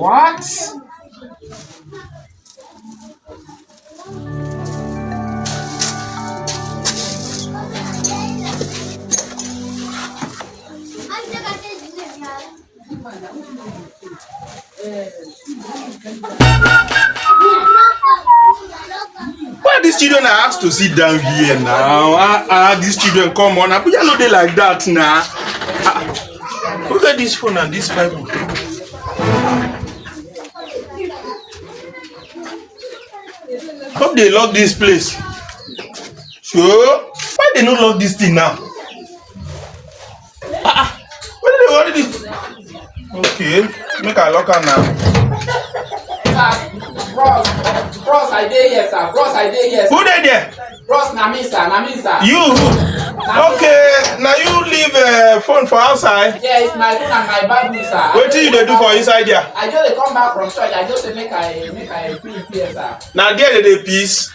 What? Why these children are asked to sit down here now? These children come on. Abuja no dey like that now. Look at this phone and this Bible. Hope they lock this place. Sure. Why they not lock this thing now? Why did they worry this? Okay, make a lock her now. Bros, I dey here, sir. Bros, I dey here. Who they there? Bros, na me, sir. You? Okay, now you leave phone for outside. Yeah, it's my phone and my Bible, sir. What do you do for inside there? I just dey come back from church. I just say make I pee here, sir. Now there they peace.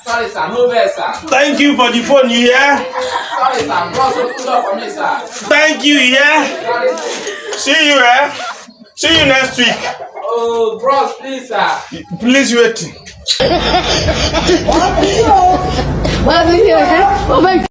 Sorry, sir. No vex, sir. Thank you for the phone, you hear? Sorry, sir. Bros, open door for me, sir. Thank you, yeah. Sorry. See you, See you next week. Oh, bros, please, sir. Please wait. What?